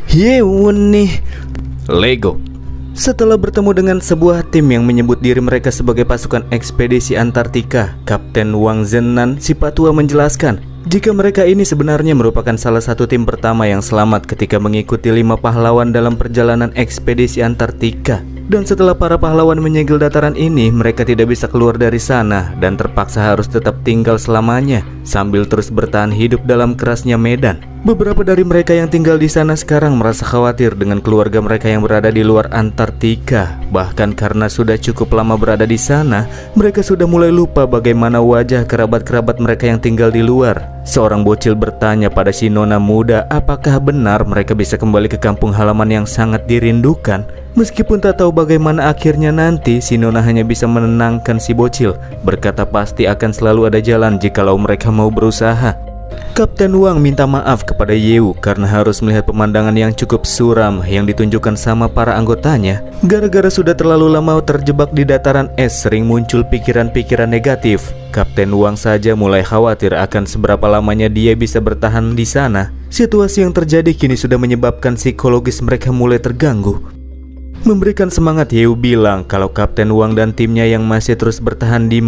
Yeun nih. Lego. Setelah bertemu dengan sebuah tim yang menyebut diri mereka sebagai pasukan ekspedisi Antartika, Kapten Wang Zhennan si Patua menjelaskan jika mereka ini sebenarnya merupakan salah satu tim pertama yang selamat ketika mengikuti 5 pahlawan dalam perjalanan ekspedisi Antartika. Dan setelah para pahlawan menyegel dataran ini, mereka tidak bisa keluar dari sana dan terpaksa harus tetap tinggal selamanya sambil terus bertahan hidup dalam kerasnya medan. Beberapa dari mereka yang tinggal di sana sekarang merasa khawatir dengan keluarga mereka yang berada di luar Antartika. Bahkan karena sudah cukup lama berada di sana, mereka sudah mulai lupa bagaimana wajah kerabat-kerabat mereka yang tinggal di luar. Seorang bocil bertanya pada si nona muda apakah benar mereka bisa kembali ke kampung halaman yang sangat dirindukan. Meskipun tak tahu bagaimana akhirnya nanti, si nona hanya bisa menenangkan si bocil, berkata pasti akan selalu ada jalan jikalau mereka mau berusaha. Kapten Wang minta maaf kepada Yeu karena harus melihat pemandangan yang cukup suram yang ditunjukkan sama para anggotanya. Gara-gara sudah terlalu lama terjebak di dataran es, sering muncul pikiran-pikiran negatif. Kapten Wang saja mulai khawatir akan seberapa lamanya dia bisa bertahan di sana. Situasi yang terjadi kini sudah menyebabkan psikologis mereka mulai terganggu. Memberikan semangat, Yeu bilang kalau Kapten Wang dan timnya yang masih terus bertahan di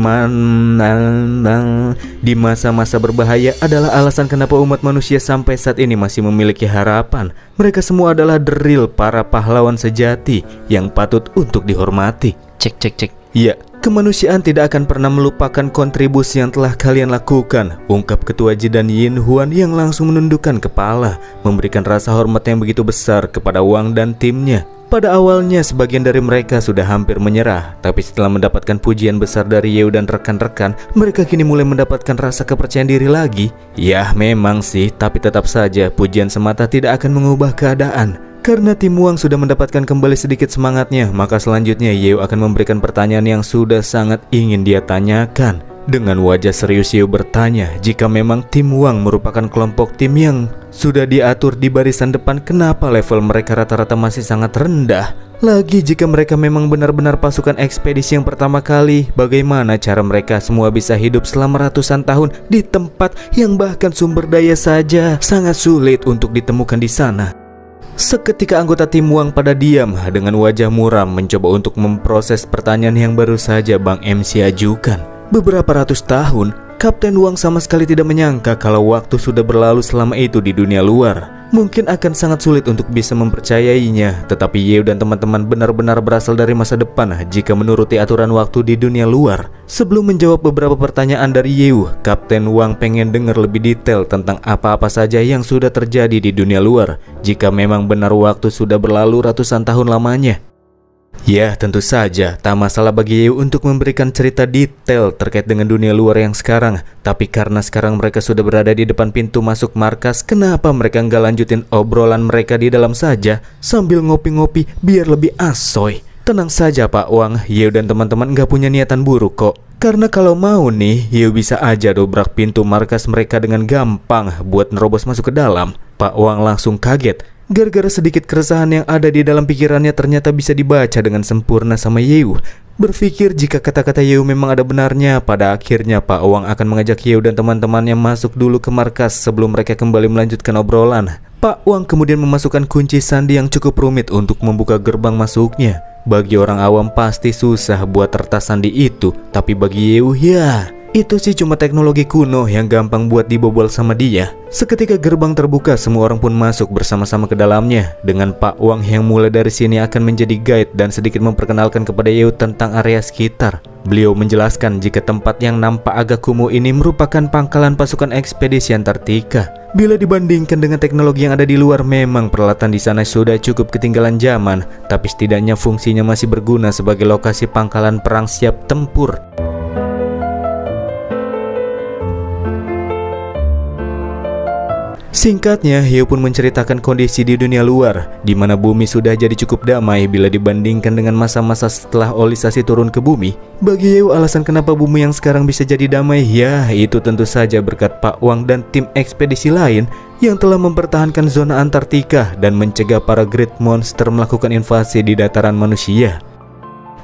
masa-masa berbahaya adalah alasan kenapa umat manusia sampai saat ini masih memiliki harapan. Mereka semua adalah the real para pahlawan sejati yang patut untuk dihormati. Cek. Ya, kemanusiaan tidak akan pernah melupakan kontribusi yang telah kalian lakukan, ungkap Ketua Jidan Yin Huan yang langsung menundukkan kepala, memberikan rasa hormat yang begitu besar kepada Wang dan timnya. Pada awalnya sebagian dari mereka sudah hampir menyerah, tapi setelah mendapatkan pujian besar dari Yeu dan rekan-rekan, mereka kini mulai mendapatkan rasa kepercayaan diri lagi. Yah memang sih, tapi tetap saja pujian semata tidak akan mengubah keadaan. Karena tim Wang sudah mendapatkan kembali sedikit semangatnya, maka selanjutnya Yeu akan memberikan pertanyaan yang sudah sangat ingin dia tanyakan. Dengan wajah serius Yeu bertanya jika memang tim Wang merupakan kelompok tim yang sudah diatur di barisan depan, kenapa level mereka rata-rata masih sangat rendah? Lagi jika mereka memang benar-benar pasukan ekspedisi yang pertama kali, bagaimana cara mereka semua bisa hidup selama ratusan tahun di tempat yang bahkan sumber daya saja sangat sulit untuk ditemukan di sana? Seketika anggota tim Wang pada diam dengan wajah muram mencoba untuk memproses pertanyaan yang baru saja Bang MC ajukan. Beberapa ratus tahun, Kapten Wang sama sekali tidak menyangka kalau waktu sudah berlalu selama itu di dunia luar. Mungkin akan sangat sulit untuk bisa mempercayainya, tetapi Yeu dan teman-teman benar-benar berasal dari masa depan jika menuruti aturan waktu di dunia luar. Sebelum menjawab beberapa pertanyaan dari Yeu, Kapten Wang pengen dengar lebih detail tentang apa-apa saja yang sudah terjadi di dunia luar jika memang benar waktu sudah berlalu ratusan tahun lamanya. Ya, tentu saja, tak masalah bagi Yeu untuk memberikan cerita detail terkait dengan dunia luar yang sekarang. Tapi karena sekarang mereka sudah berada di depan pintu masuk markas, kenapa mereka nggak lanjutin obrolan mereka di dalam saja sambil ngopi-ngopi biar lebih asoy? Tenang saja Pak Wang, Yeu dan teman-teman nggak punya niatan buruk kok. Karena kalau mau nih, Yeu bisa aja dobrak pintu markas mereka dengan gampang buat nerobos masuk ke dalam. Pak Wang langsung kaget. Gara-gara sedikit keresahan yang ada di dalam pikirannya ternyata bisa dibaca dengan sempurna sama Yeu. Berpikir jika kata-kata Yeu memang ada benarnya, pada akhirnya Pak Wang akan mengajak Yeu dan teman-temannya masuk dulu ke markas sebelum mereka kembali melanjutkan obrolan. Pak Wang kemudian memasukkan kunci sandi yang cukup rumit untuk membuka gerbang masuknya. Bagi orang awam pasti susah buat tertas sandi itu, tapi bagi Yeu ya, itu sih cuma teknologi kuno yang gampang buat dibobol sama dia. Seketika gerbang terbuka, semua orang pun masuk bersama-sama ke dalamnya. Dengan Pak Wang yang mulai dari sini akan menjadi guide dan sedikit memperkenalkan kepada Yeu tentang area sekitar. Beliau menjelaskan jika tempat yang nampak agak kumuh ini merupakan pangkalan pasukan ekspedisi Antartika. Bila dibandingkan dengan teknologi yang ada di luar, memang peralatan di sana sudah cukup ketinggalan zaman, tapi setidaknya fungsinya masih berguna sebagai lokasi pangkalan perang siap tempur. Singkatnya, Yeu pun menceritakan kondisi di dunia luar, di mana bumi sudah jadi cukup damai bila dibandingkan dengan masa-masa setelah olisasi turun ke bumi. Bagi Yeu, alasan kenapa bumi yang sekarang bisa jadi damai, ya itu tentu saja berkat Pak Wang dan tim ekspedisi lain yang telah mempertahankan zona Antartika dan mencegah para Great Monster melakukan invasi di dataran manusia.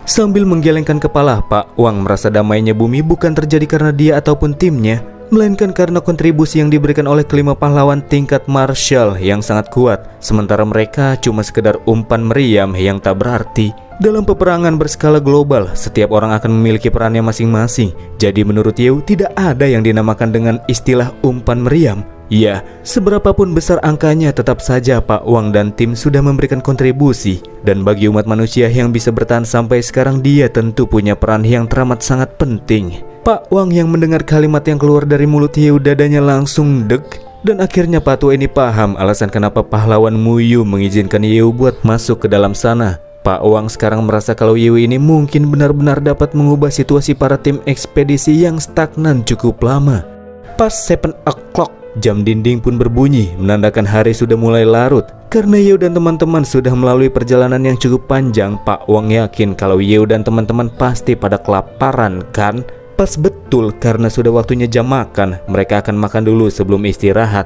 Sambil menggelengkan kepala, Pak Wang merasa damainya bumi bukan terjadi karena dia ataupun timnya. melainkan karena kontribusi yang diberikan oleh kelima pahlawan tingkat martial yang sangat kuat. Sementara mereka cuma sekedar umpan meriam yang tak berarti. Dalam peperangan berskala global, setiap orang akan memiliki perannya masing-masing. Jadi menurut Yeu, tidak ada yang dinamakan dengan istilah umpan meriam. Ya, seberapapun besar angkanya, tetap saja Pak Wang dan tim sudah memberikan kontribusi. Dan bagi umat manusia yang bisa bertahan sampai sekarang, dia tentu punya peran yang teramat sangat penting. Pak Wang yang mendengar kalimat yang keluar dari mulut Yeu, dadanya langsung deg. Dan akhirnya Pak Tua ini paham alasan kenapa pahlawan Muyu mengizinkan Yeu buat masuk ke dalam sana. Pak Wang sekarang merasa kalau Yeu ini mungkin benar-benar dapat mengubah situasi para tim ekspedisi yang stagnan cukup lama. Pas 7 o'clock, jam dinding pun berbunyi, menandakan hari sudah mulai larut. Karena Yeu dan teman-teman sudah melalui perjalanan yang cukup panjang, Pak Wang yakin kalau Yeu dan teman-teman pasti pada kelaparan kan? Pas betul, karena sudah waktunya jam makan, mereka akan makan dulu sebelum istirahat.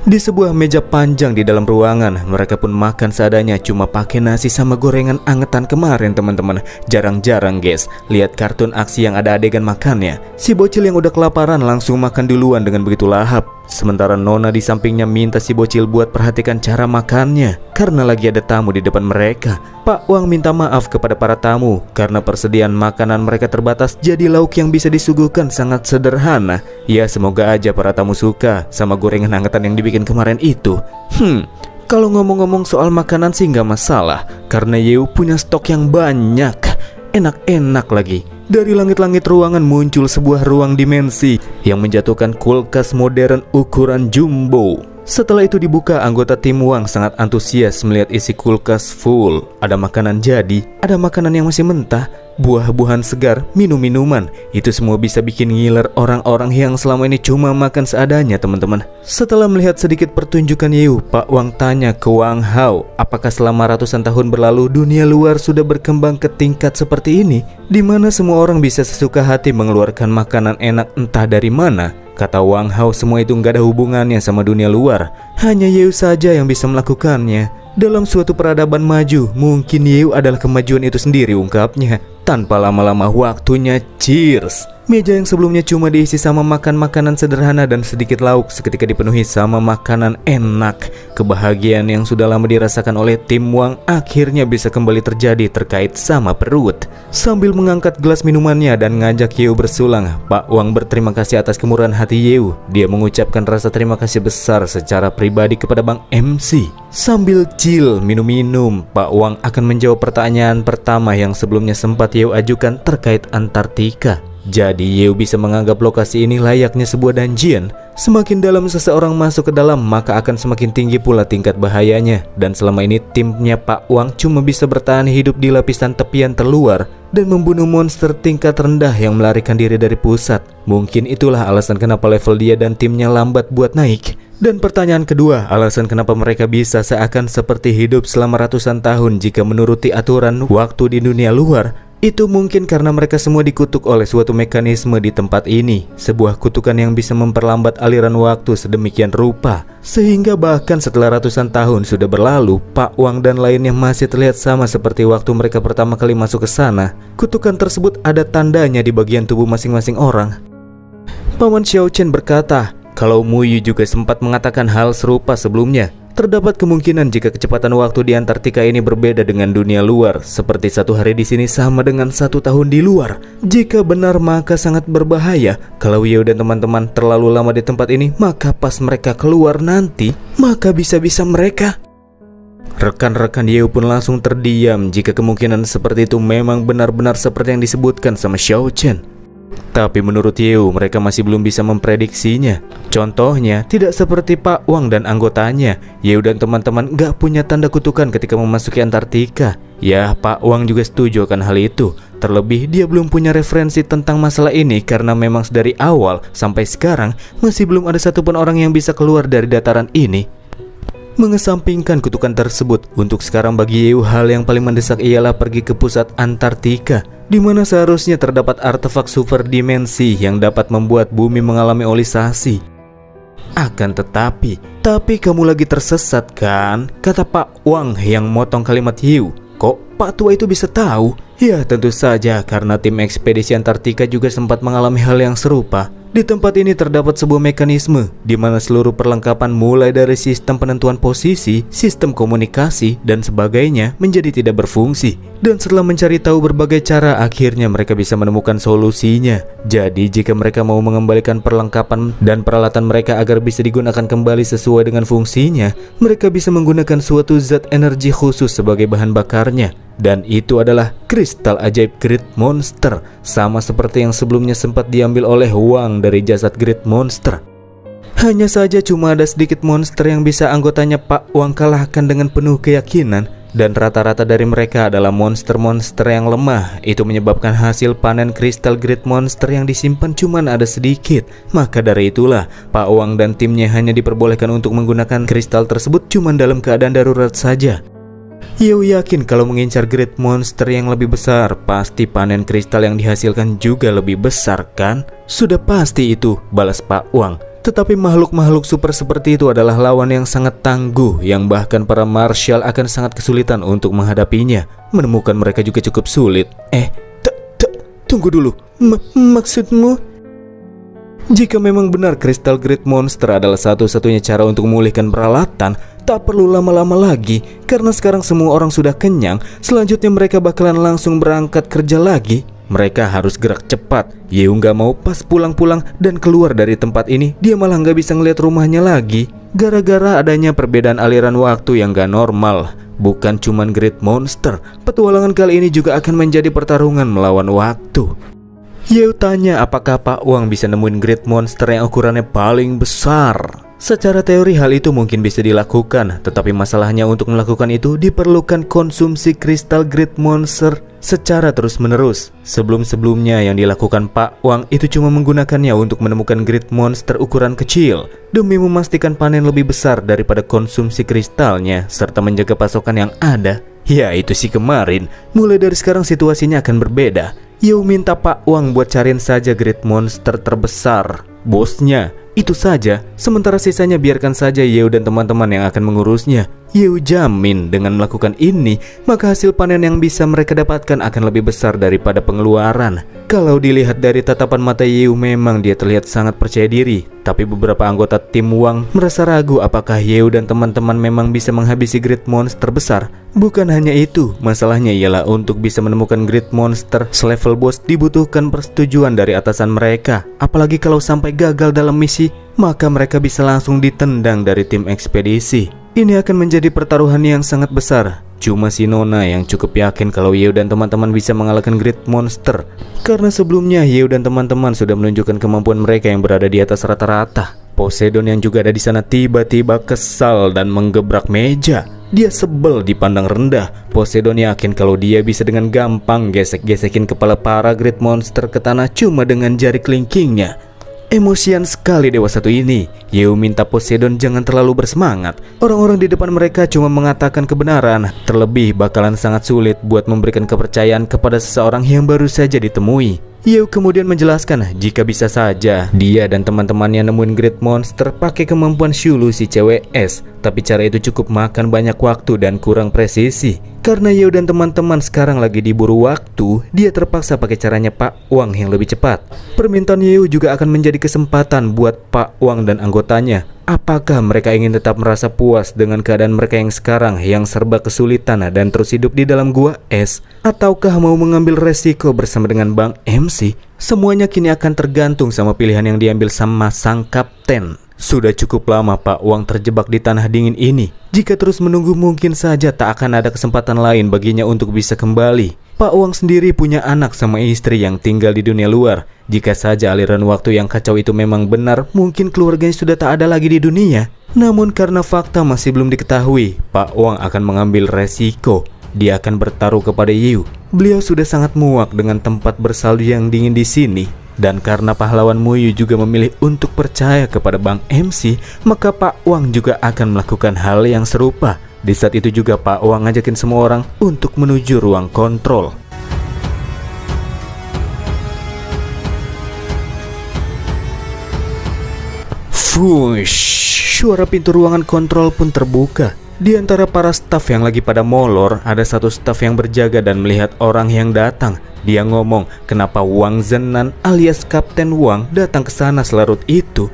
Di sebuah meja panjang di dalam ruangan, mereka pun makan seadanya, cuma pakai nasi sama gorengan angetan kemarin teman-teman. Jarang-jarang guys, lihat kartun aksi yang ada adegan makannya. Si bocil yang udah kelaparan langsung makan duluan dengan begitu lahap. Sementara Nona di sampingnya minta si bocil buat perhatikan cara makannya, karena lagi ada tamu di depan mereka. Pak Wang minta maaf kepada para tamu karena persediaan makanan mereka terbatas, jadi lauk yang bisa disuguhkan sangat sederhana. Ya, semoga aja para tamu suka sama gorengan angetan yang dibikin kemarin itu. Kalau ngomong-ngomong soal makanan sih nggak masalah, karena Yeu punya stok yang banyak. Enak-enak lagi. Dari langit-langit ruangan muncul sebuah ruang dimensi yang menjatuhkan kulkas modern ukuran jumbo. Setelah itu dibuka, anggota tim Wang sangat antusias melihat isi kulkas full. Ada makanan jadi, ada makanan yang masih mentah, buah-buahan segar, minum-minuman. Itu semua bisa bikin ngiler orang-orang yang selama ini cuma makan seadanya teman-teman. Setelah melihat sedikit pertunjukan Yeu, Pak Wang tanya ke Wang Hao, apakah selama ratusan tahun berlalu dunia luar sudah berkembang ke tingkat seperti ini, di mana semua orang bisa sesuka hati mengeluarkan makanan enak entah dari mana? Kata Wang Hao, semua itu nggak ada hubungannya sama dunia luar. Hanya Yeu saja yang bisa melakukannya. Dalam suatu peradaban maju, mungkin Yeu adalah kemajuan itu sendiri, ungkapnya. Tanpa lama-lama waktunya cheers. Meja yang sebelumnya cuma diisi sama makan makanan sederhana dan sedikit lauk, seketika dipenuhi sama makanan enak. Kebahagiaan yang sudah lama dirasakan oleh tim Wang akhirnya bisa kembali terjadi terkait sama perut. Sambil mengangkat gelas minumannya dan ngajak Yeu bersulang, Pak Wang berterima kasih atas kemurahan hati Yeu. Dia mengucapkan rasa terima kasih besar secara pribadi kepada Bang MC. Sambil chill minum-minum, Pak Wang akan menjawab pertanyaan pertama yang sebelumnya sempat Yeu ajukan terkait Antartika. Jadi Yeu bisa menganggap lokasi ini layaknya sebuah dungeon. Semakin dalam seseorang masuk ke dalam, maka akan semakin tinggi pula tingkat bahayanya. Dan selama ini timnya Pak Wang cuma bisa bertahan hidup di lapisan tepian terluar dan membunuh monster tingkat rendah yang melarikan diri dari pusat. Mungkin itulah alasan kenapa level dia dan timnya lambat buat naik. Dan pertanyaan kedua, alasan kenapa mereka bisa seakan seperti hidup selama ratusan tahun jika menuruti aturan waktu di dunia luar. Itu mungkin karena mereka semua dikutuk oleh suatu mekanisme di tempat ini, sebuah kutukan yang bisa memperlambat aliran waktu sedemikian rupa, sehingga bahkan setelah ratusan tahun sudah berlalu, Pak Wang dan lainnya masih terlihat sama seperti waktu mereka pertama kali masuk ke sana. Kutukan tersebut ada tandanya di bagian tubuh masing-masing orang. Paman Xiao Chen berkata, kalau Muyu juga sempat mengatakan hal serupa sebelumnya. Terdapat kemungkinan jika kecepatan waktu di Antartika ini berbeda dengan dunia luar, seperti 1 hari di sini sama dengan 1 tahun di luar. Jika benar, maka sangat berbahaya. Kalau Yeu dan teman-teman terlalu lama di tempat ini, maka pas mereka keluar nanti, maka bisa-bisa mereka... Rekan-rekan Yeu pun langsung terdiam jika kemungkinan seperti itu memang benar-benar seperti yang disebutkan sama Xiao Chen. Tapi menurut Yeu, mereka masih belum bisa memprediksinya. Contohnya, tidak seperti Pak Wang dan anggotanya. Yeu dan teman-teman gak punya tanda kutukan ketika memasuki Antartika. Ya, Pak Wang juga setuju akan hal itu. Terlebih, dia belum punya referensi tentang masalah ini karena memang dari awal sampai sekarang masih belum ada satupun orang yang bisa keluar dari dataran ini. Mengesampingkan kutukan tersebut, untuk sekarang bagi Yeu hal yang paling mendesak ialah pergi ke pusat Antartika, di mana seharusnya terdapat artefak super dimensi yang dapat membuat bumi mengalami olisasi. Akan tetapi kamu lagi tersesat kan? Kata Pak Wang yang motong kalimat Yeu. Kok Pak Tua itu bisa tahu? Ya tentu saja, karena tim ekspedisi Antartika juga sempat mengalami hal yang serupa. Di tempat ini terdapat sebuah mekanisme di mana seluruh perlengkapan mulai dari sistem penentuan posisi, sistem komunikasi, dan sebagainya menjadi tidak berfungsi. Dan setelah mencari tahu berbagai cara, akhirnya mereka bisa menemukan solusinya. Jadi jika mereka mau mengembalikan perlengkapan dan peralatan mereka agar bisa digunakan kembali sesuai dengan fungsinya, mereka bisa menggunakan suatu zat energi khusus sebagai bahan bakarnya. Dan itu adalah kristal ajaib Great Monster, sama seperti yang sebelumnya sempat diambil oleh Wang dari jasad Great Monster. Hanya saja cuma ada sedikit monster yang bisa anggotanya Pak Wang kalahkan dengan penuh keyakinan. Dan rata-rata dari mereka adalah monster-monster yang lemah. Itu menyebabkan hasil panen kristal Great Monster yang disimpan cuma ada sedikit. Maka dari itulah Pak Wang dan timnya hanya diperbolehkan untuk menggunakan kristal tersebut cuma dalam keadaan darurat saja. Yeo yakin kalau mengincar Great Monster yang lebih besar, pasti panen kristal yang dihasilkan juga lebih besar kan? Sudah pasti itu, balas Pak Wang. Tetapi makhluk-makhluk super seperti itu adalah lawan yang sangat tangguh, yang bahkan para marshal akan sangat kesulitan untuk menghadapinya. Menemukan mereka juga cukup sulit. Tunggu dulu, maksudmu? Jika memang benar kristal Great Monster adalah satu-satunya cara untuk memulihkan peralatan, tak perlu lama-lama lagi, karena sekarang semua orang sudah kenyang. Selanjutnya mereka bakalan langsung berangkat kerja lagi. Mereka harus gerak cepat. Yeo nggak mau pas pulang-pulang dan keluar dari tempat ini, dia malah nggak bisa ngeliat rumahnya lagi. Gara-gara adanya perbedaan aliran waktu yang gak normal. Bukan cuman Great Monster, petualangan kali ini juga akan menjadi pertarungan melawan waktu. Yeo tanya apakah Pak Wang bisa nemuin Great Monster yang ukurannya paling besar. Secara teori hal itu mungkin bisa dilakukan, tetapi masalahnya untuk melakukan itu diperlukan konsumsi kristal Great Monster secara terus-menerus. Sebelum-sebelumnya yang dilakukan Pak Wang itu cuma menggunakannya untuk menemukan Great Monster ukuran kecil demi memastikan panen lebih besar daripada konsumsi kristalnya serta menjaga pasokan yang ada. Ya itu sih kemarin. Mulai dari sekarang situasinya akan berbeda. Yeo minta Pak Wang buat cariin saja Great Monster terbesar, bosnya. Itu saja, sementara sisanya biarkan saja Yeo dan teman-teman yang akan mengurusnya. Yeo jamin dengan melakukan ini, maka hasil panen yang bisa mereka dapatkan akan lebih besar daripada pengeluaran. Kalau dilihat dari tatapan mata Yeo, memang dia terlihat sangat percaya diri. Tapi beberapa anggota tim Wang merasa ragu apakah Yeo dan teman-teman memang bisa menghabisi Great Monster besar. Bukan hanya itu, masalahnya ialah untuk bisa menemukan Great Monster selevel boss dibutuhkan persetujuan dari atasan mereka. Apalagi kalau sampai gagal dalam misi, maka mereka bisa langsung ditendang dari tim ekspedisi. Ini akan menjadi pertaruhan yang sangat besar. Cuma si Nona yang cukup yakin kalau Yeo dan teman-teman bisa mengalahkan Great Monster. Karena sebelumnya Yeo dan teman-teman sudah menunjukkan kemampuan mereka yang berada di atas rata-rata. Poseidon yang juga ada di sana tiba-tiba kesal dan menggebrak meja. Dia sebel dipandang rendah. Poseidon yakin kalau dia bisa dengan gampang gesek-gesekin kepala para Great Monster ke tanah cuma dengan jari kelingkingnya. Emosian sekali dewa satu ini. Yeo minta Poseidon jangan terlalu bersemangat. Orang-orang di depan mereka cuma mengatakan kebenaran. Terlebih bakalan sangat sulit buat memberikan kepercayaan kepada seseorang yang baru saja ditemui. Yeo kemudian menjelaskan jika bisa saja dia dan teman-temannya nemuin Great Monster pakai kemampuan Shulu si cewek es. Tapi cara itu cukup makan banyak waktu dan kurang presisi. Karena Yeo dan teman-teman sekarang lagi diburu waktu, dia terpaksa pakai caranya Pak Wang yang lebih cepat. Permintaan Yeo juga akan menjadi kesempatan buat Pak Wang dan anggotanya. Apakah mereka ingin tetap merasa puas dengan keadaan mereka yang sekarang yang serba kesulitan dan terus hidup di dalam gua es? Ataukah mau mengambil resiko bersama dengan Bang MC? Semuanya kini akan tergantung sama pilihan yang diambil sama sang kapten. Sudah cukup lama Pak Wang terjebak di tanah dingin ini. Jika terus menunggu mungkin saja tak akan ada kesempatan lain baginya untuk bisa kembali. Pak Wang sendiri punya anak sama istri yang tinggal di dunia luar. Jika saja aliran waktu yang kacau itu memang benar, mungkin keluarganya sudah tak ada lagi di dunia. Namun karena fakta masih belum diketahui, Pak Wang akan mengambil resiko. Dia akan bertaruh kepada Yeo. Beliau sudah sangat muak dengan tempat bersalju yang dingin di sini. Dan karena pahlawan Muyu juga memilih untuk percaya kepada Bang MC, maka Pak Wang juga akan melakukan hal yang serupa. Di saat itu juga Pak Wang ngajakin semua orang untuk menuju ruang kontrol. Fush, suara pintu ruangan kontrol pun terbuka. Di antara para staf yang lagi pada molor, ada satu staf yang berjaga dan melihat orang yang datang. Dia ngomong, kenapa Wang Zenan alias Kapten Wang datang ke sana selarut itu.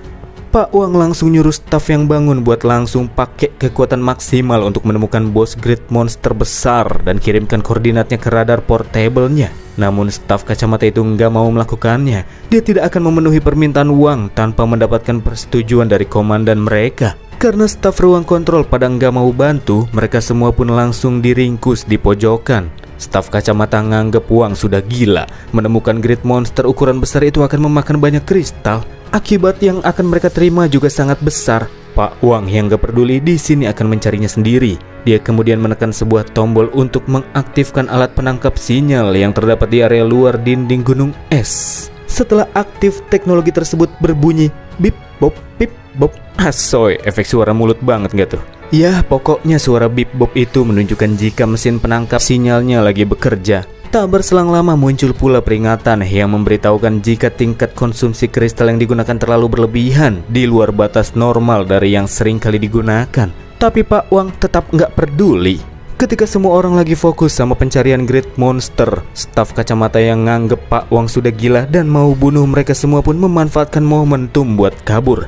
Pak Wang langsung nyuruh staf yang bangun buat langsung pakai kekuatan maksimal untuk menemukan bos Great Monster besar dan kirimkan koordinatnya ke radar portable-nya. Namun staf kacamata itu nggak mau melakukannya. Dia tidak akan memenuhi permintaan Wang tanpa mendapatkan persetujuan dari komandan mereka. Karena staf ruang kontrol pada nggak mau bantu, mereka semua pun langsung diringkus di pojokan. Staf kacamata nganggep Wang sudah gila. Menemukan Great Monster ukuran besar itu akan memakan banyak kristal. Akibat yang akan mereka terima juga sangat besar. Pak Wang yang gak peduli di sini akan mencarinya sendiri. Dia kemudian menekan sebuah tombol untuk mengaktifkan alat penangkap sinyal yang terdapat di area luar dinding gunung es. Setelah aktif, teknologi tersebut berbunyi bip bop bip bop. Asoy, efek suara mulut banget gak tuh? Ya, pokoknya suara bip bop itu menunjukkan jika mesin penangkap sinyalnya lagi bekerja. Tak berselang lama muncul pula peringatan yang memberitahukan jika tingkat konsumsi kristal yang digunakan terlalu berlebihan di luar batas normal dari yang sering kali digunakan. Tapi Pak Wang tetap nggak peduli. Ketika semua orang lagi fokus sama pencarian Great Monster, staf kacamata yang nganggep Pak Wang sudah gila dan mau bunuh mereka semua pun memanfaatkan momentum buat kabur.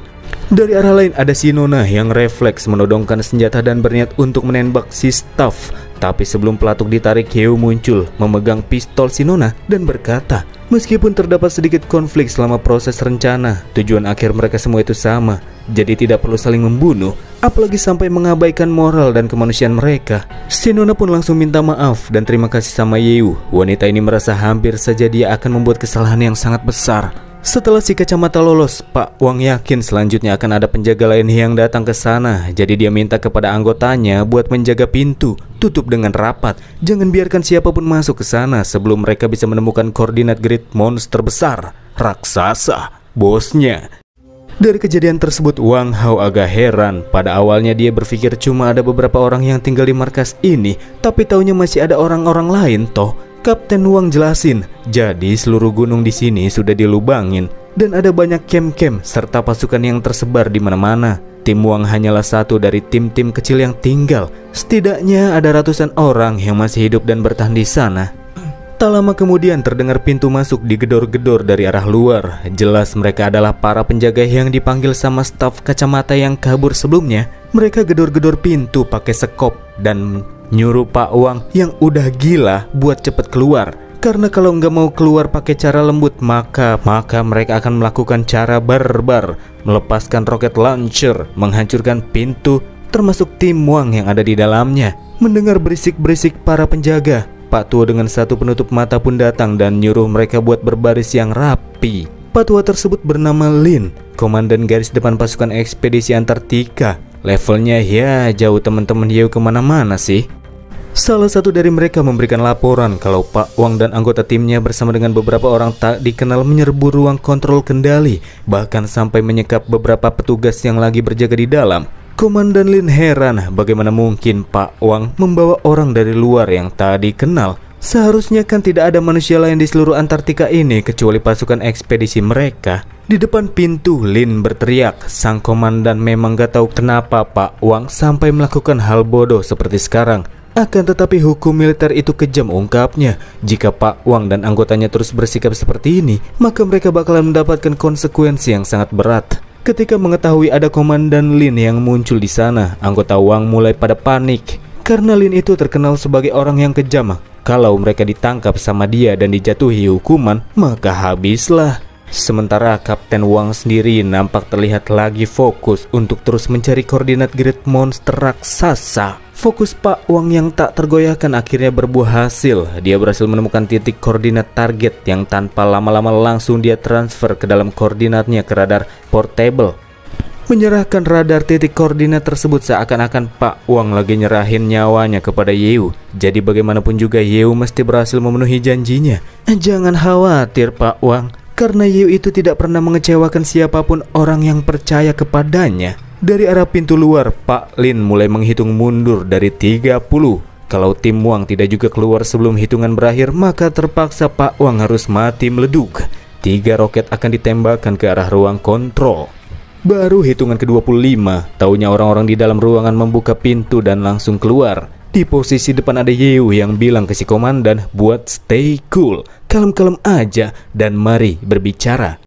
Dari arah lain ada si Nona yang refleks menodongkan senjata dan berniat untuk menembak si staf. Tapi sebelum pelatuk ditarik, Yeo muncul memegang pistol si Nona dan berkata, meskipun terdapat sedikit konflik selama proses rencana, tujuan akhir mereka semua itu sama. Jadi tidak perlu saling membunuh, apalagi sampai mengabaikan moral dan kemanusiaan mereka. Si Nona pun langsung minta maaf dan terima kasih sama Yeo. Wanita ini merasa hampir saja dia akan membuat kesalahan yang sangat besar. Setelah si kacamata lolos, Pak Wang yakin selanjutnya akan ada penjaga lain yang datang ke sana. Jadi dia minta kepada anggotanya buat menjaga pintu, tutup dengan rapat. Jangan biarkan siapapun masuk ke sana sebelum mereka bisa menemukan koordinat Great Monster besar, raksasa, bosnya. Dari kejadian tersebut, Wang Hao agak heran. Pada awalnya dia berpikir cuma ada beberapa orang yang tinggal di markas ini, tapi taunya masih ada orang-orang lain toh. Kapten Wang jelasin, jadi seluruh gunung di sini sudah dilubangin dan ada banyak camp-camp serta pasukan yang tersebar di mana-mana. Tim Wang hanyalah satu dari tim-tim kecil yang tinggal. Setidaknya ada ratusan orang yang masih hidup dan bertahan di sana. Tak lama kemudian terdengar pintu masuk digedor-gedor dari arah luar. Jelas mereka adalah para penjaga yang dipanggil sama staf kacamata yang kabur sebelumnya. Mereka gedor-gedor pintu pakai sekop dan nyuruh Pak Wang yang udah gila buat cepet keluar. Karena kalau nggak mau keluar pakai cara lembut, maka mereka akan melakukan cara barbar, melepaskan roket launcher, menghancurkan pintu, termasuk tim Wang yang ada di dalamnya. Mendengar berisik-berisik para penjaga, Pak Tua dengan satu penutup mata pun datang dan nyuruh mereka buat berbaris yang rapi. Pak Tua tersebut bernama Lin, komandan garis depan pasukan ekspedisi Antartika. Levelnya ya jauh teman-teman Yeo kemana-mana sih. Salah satu dari mereka memberikan laporan kalau Pak Wang dan anggota timnya bersama dengan beberapa orang tak dikenal menyerbu ruang kontrol kendali, bahkan sampai menyekap beberapa petugas yang lagi berjaga di dalam. Komandan Lin heran bagaimana mungkin Pak Wang membawa orang dari luar yang tak dikenal. Seharusnya kan tidak ada manusia lain di seluruh Antartika ini kecuali pasukan ekspedisi mereka. Di depan pintu, Lin berteriak. Sang komandan memang gak tahu kenapa Pak Wang sampai melakukan hal bodoh seperti sekarang. Akan tetapi hukum militer itu kejam, ungkapnya. Jika Pak Wang dan anggotanya terus bersikap seperti ini, maka mereka bakalan mendapatkan konsekuensi yang sangat berat. Ketika mengetahui ada komandan Lin yang muncul di sana, anggota Wang mulai pada panik. Karena Lin itu terkenal sebagai orang yang kejam. Kalau mereka ditangkap sama dia dan dijatuhi hukuman, maka habislah. Sementara Kapten Wang sendiri nampak terlihat lagi fokus untuk terus mencari koordinat Great Monster raksasa. Fokus Pak Wang yang tak tergoyahkan akhirnya berbuah hasil. Dia berhasil menemukan titik koordinat target yang tanpa lama-lama langsung dia transfer ke dalam koordinatnya ke radar portable. Menyerahkan radar titik koordinat tersebut seakan-akan Pak Wang lagi nyerahin nyawanya kepada Yeo. Jadi bagaimanapun juga Yeo mesti berhasil memenuhi janjinya. Jangan khawatir Pak Wang, karena Yeo itu tidak pernah mengecewakan siapapun orang yang percaya kepadanya. Dari arah pintu luar, Pak Lin mulai menghitung mundur dari 30. Kalau tim Wang tidak juga keluar sebelum hitungan berakhir, maka terpaksa Pak Wang harus mati meleduk. 3 roket akan ditembakkan ke arah ruang kontrol. Baru hitungan ke-25, taunya orang-orang di dalam ruangan membuka pintu dan langsung keluar. Di posisi depan ada Yeo yang bilang ke si komandan buat stay cool, kalem-kalem aja, dan mari berbicara.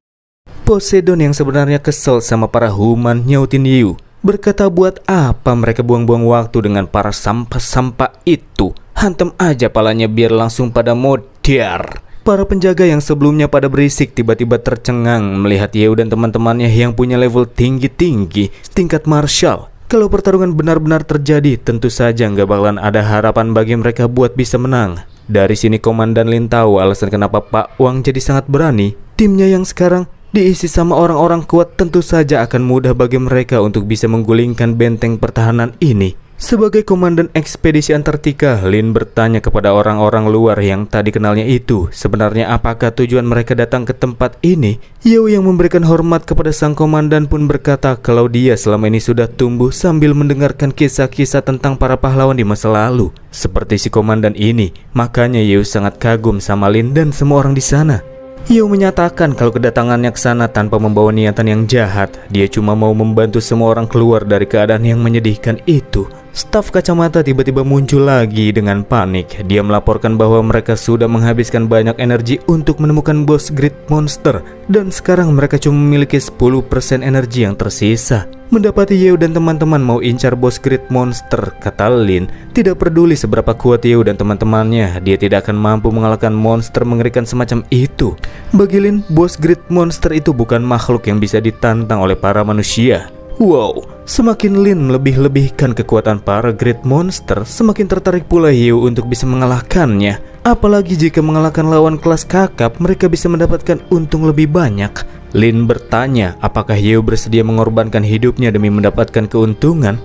Poseidon yang sebenarnya kesel sama para human nyautin Yeo, berkata buat apa mereka buang-buang waktu dengan para sampah-sampah itu. Hantem aja palanya biar langsung pada modar. Para penjaga yang sebelumnya pada berisik tiba-tiba tercengang melihat Yeo dan teman-temannya yang punya level tinggi-tinggi tingkat marshal. Kalau pertarungan benar-benar terjadi, tentu saja nggak bakalan ada harapan bagi mereka buat bisa menang. Dari sini Komandan Lin tahu alasan kenapa Pak Wang jadi sangat berani. Timnya yang sekarang diisi sama orang-orang kuat tentu saja akan mudah bagi mereka untuk bisa menggulingkan benteng pertahanan ini. Sebagai komandan ekspedisi Antartika, Lin bertanya kepada orang-orang luar yang tadi kenalnya itu, sebenarnya apakah tujuan mereka datang ke tempat ini? Yeo yang memberikan hormat kepada sang komandan pun berkata kalau dia selama ini sudah tumbuh sambil mendengarkan kisah-kisah tentang para pahlawan di masa lalu. Seperti si komandan ini, makanya Yeo sangat kagum sama Lin dan semua orang di sana. Yeo menyatakan kalau kedatangannya ke sana tanpa membawa niatan yang jahat. Dia cuma mau membantu semua orang keluar dari keadaan yang menyedihkan itu. Staf kacamata tiba-tiba muncul lagi dengan panik. Dia melaporkan bahwa mereka sudah menghabiskan banyak energi untuk menemukan bos Great Monster, dan sekarang mereka cuma memiliki 10% energi yang tersisa. Mendapati Yeo dan teman-teman mau incar bos Great Monster, kata Lin, tidak peduli seberapa kuat Yeo dan teman-temannya, dia tidak akan mampu mengalahkan monster mengerikan semacam itu. Bagi Lin, bos Great Monster itu bukan makhluk yang bisa ditantang oleh para manusia. Wow, semakin Lin melebih-lebihkan kekuatan para Great Monster, semakin tertarik pula Yeo untuk bisa mengalahkannya. Apalagi jika mengalahkan lawan kelas kakap, mereka bisa mendapatkan untung lebih banyak. Lin bertanya apakah Yeo bersedia mengorbankan hidupnya demi mendapatkan keuntungan.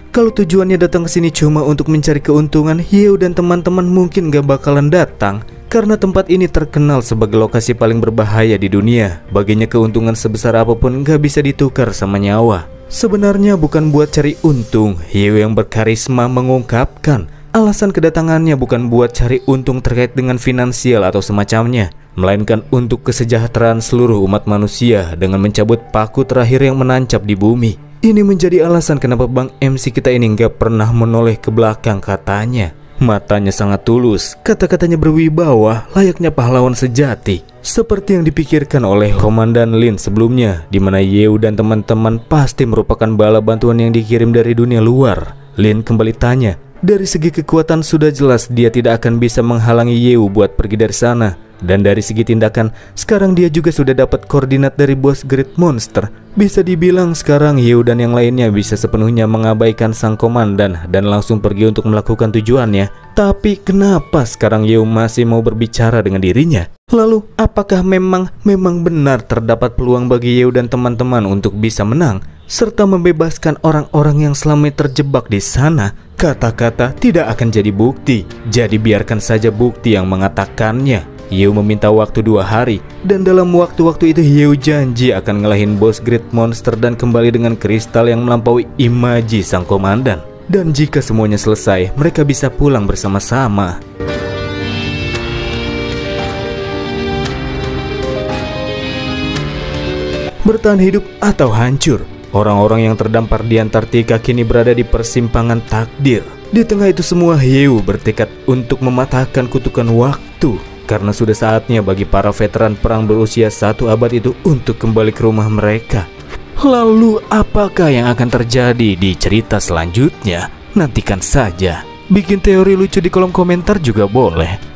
Kalau tujuannya datang ke sini cuma untuk mencari keuntungan, Yeo dan teman-teman mungkin gak bakalan datang. Karena tempat ini terkenal sebagai lokasi paling berbahaya di dunia. Baginya keuntungan sebesar apapun gak bisa ditukar sama nyawa. Sebenarnya bukan buat cari untung. Yeo yang berkarisma mengungkapkan alasan kedatangannya bukan buat cari untung terkait dengan finansial atau semacamnya, melainkan untuk kesejahteraan seluruh umat manusia dengan mencabut paku terakhir yang menancap di bumi. Ini menjadi alasan kenapa Bang MC kita ini gak pernah menoleh ke belakang, katanya. Matanya sangat tulus, kata-katanya berwibawa, layaknya pahlawan sejati, seperti yang dipikirkan oleh Komandan Lin sebelumnya, di mana Yeo dan teman-teman pasti merupakan bala bantuan yang dikirim dari dunia luar. Lin kembali tanya, dari segi kekuatan sudah jelas dia tidak akan bisa menghalangi Yeo buat pergi dari sana. Dan dari segi tindakan, sekarang dia juga sudah dapat koordinat dari bos Great Monster. Bisa dibilang sekarang Yeo dan yang lainnya bisa sepenuhnya mengabaikan sang komandan dan langsung pergi untuk melakukan tujuannya. Tapi kenapa sekarang Yeo masih mau berbicara dengan dirinya? Lalu apakah memang benar terdapat peluang bagi Yeo dan teman-teman untuk bisa menang serta membebaskan orang-orang yang selama ini terjebak di sana? Kata-kata tidak akan jadi bukti, jadi biarkan saja bukti yang mengatakannya. Yeo meminta waktu 2 hari, dan dalam waktu-waktu itu Yeo janji akan ngelahin bos Great Monster dan kembali dengan kristal yang melampaui imaji sang komandan. Dan jika semuanya selesai, mereka bisa pulang bersama-sama. Bertahan hidup atau hancur, orang-orang yang terdampar di Antartika kini berada di persimpangan takdir. Di tengah itu semua, Yeo bertekad untuk mematahkan kutukan waktu. Karena sudah saatnya bagi para veteran perang berusia 1 abad itu untuk kembali ke rumah mereka. Lalu apakah yang akan terjadi di cerita selanjutnya? Nantikan saja. Bikin teori lucu di kolom komentar juga boleh.